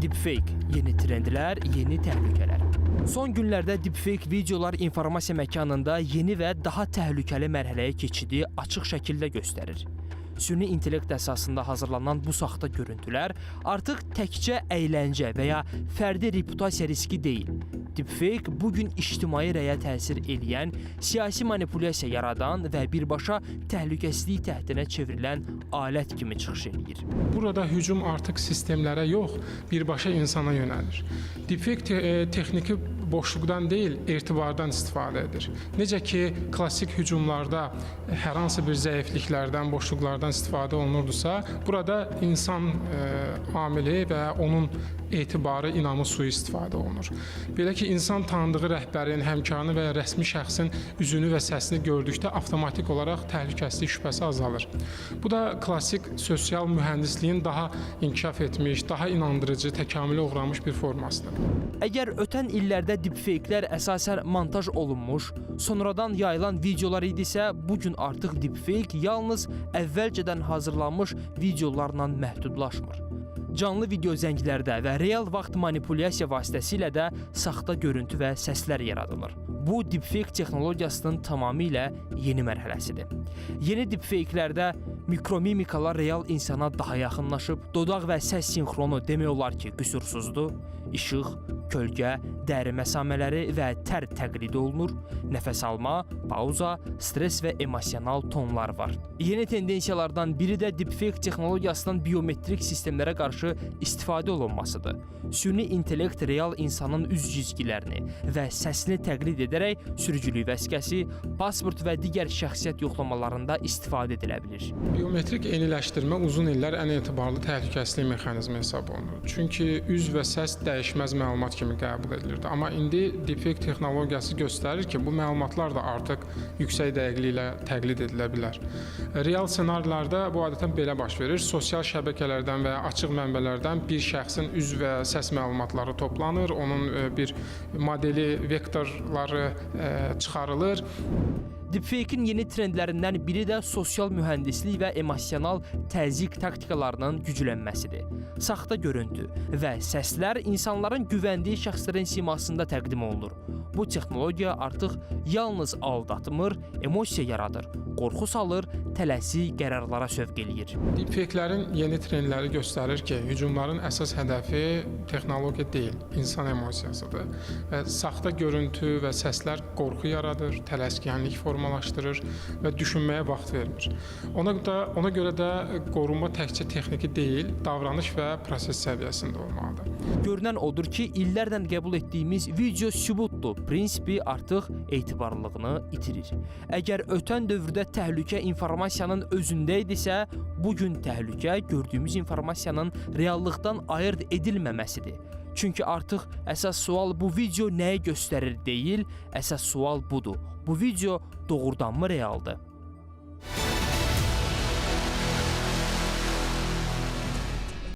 Deepfake, yeni trendlər, yeni təhlükələr. Son günlərdə deepfake videolar informasiya məkanında yeni və daha təhlükəli mərhələyə keçidi açıq şəkildə göstərir. Süni intellekt əsasında hazırlanan bu saxta görüntülər artıq təkcə əyləncə və ya fərdi reputasiya riski deyil. Deepfake bugün ictimai rəyə təsir edən, siyasi manipulyasiya yaradan və birbaşa təhlükəsizlik təhdidinə çevrilən alət kimi çıxış edir. Burada hücum artıq sistemlərə yox, birbaşa insana yönəlir. Deepfake texniki boşluqdan deyil, etibardan istifadə edir. Necə ki, klassik hücumlarda hər hansı bir zəifliklərdən, boşluqlardan istifadə olunurdusa, burada insan amili və onun etibarı, inamı sui-istifadə olunur. Belə ki, insan tanıdığı rəhbərin, həmkarını və ya rəsmi şəxsin üzünü və səsini gördükdə avtomatik olaraq təhlükəsizlik şübhəsi azalır. Bu da klassik sosial mühəndisliyin daha inkişaf etmiş, daha inandırıcı, təkamülə uğramış bir formasıdır. Əgər ötən illərdə deepfake-lər əsasən montaj olunmuş, sonradan yayılan videolar idisə, bugün artıq deepfake yalnız əvvəlcədən hazırlanmış videolarla məhdudlaşmır. Canlı video zənglərdə və real vaxt manipulyasiya vasitəsilə də saxta görüntü və səslər yaradılır. Bu, deepfake texnologiyasının tamamilə yeni mərhələsidir. Yeni deepfake-lərdə mikromimikalar real insana daha yaxınlaşıb, dodaq və səs sinxronu demək olar ki, qüsursuzdur. İşıq, kölgə, dəri məsamələri və tər təqlid olunur. Nəfəs alma, pauza, stres və emosional tonlar var. Yeni tendensiyalardan biri də deepfake texnologiyasının biometrik sistemlərə qarşı istifadə olunmasıdır. Süni intellekt real insanın üz cizgilərini və səsini təqlid edərək sürücülük vəsiqəsi, pasport və digər şəxsiyyət yoxlamalarında istifadə edilə bilir. Biometrik eyniləşdirmə uzun illər ən etibarlı təhlükəsizlik mexanizmi hesab olunur. Çünki üz və səs dəyişməz məlumat kimi qəbul edilirdi. Amma indi deepfake texnologiyası göstərir ki, bu məlumatlar da artıq yüksək dəqiqliklə təqlid edilə bilər. Real ssenarilərdə bu adətən belə baş verir. Sosial şəbəkələrdən və açıq mənbələrdən bir şəxsin üz və səs məlumatları toplanır, onun bir modeli, vektorları çıxarılır. Deepfake-in yeni trendlərindən biri də sosial mühəndislik və emosional təzyiq taktikalarının güclənməsidir. Saxta görüntü və səslər insanların güvəndiyi şəxslərin simasında təqdim olunur. Bu texnologiya artıq yalnız aldatmır, emosiya yaradır, qorxu salır, tələsik qərarlara sövq eləyir. Deepfake-lərin yeni trendləri göstərir ki, hücumların əsas hədəfi texnologiya deyil, insan emosiyasıdır. Və saxta görüntü və səslər qorxu yaradır, tələskənlik formalaşdırır və düşünməyə vaxt vermir. Ona görə də qorunma təkcə texniki deyil, davranış və proses səviyyəsində olmalıdır. Görünən odur ki, illərdən qəbul etdiyimiz video sübutdur prinsipi artıq etibarlılığını itirir. Əgər ötən dövrdə təhlükə informasiyanın özündə idisə, bugün təhlükə gördüyümüz informasiyanın reallıqdan ayırd edilməməsidir. Çünki artıq əsas sual bu video nəyi göstərir deyil, əsas sual budur. Bu video doğrudanmı realdır?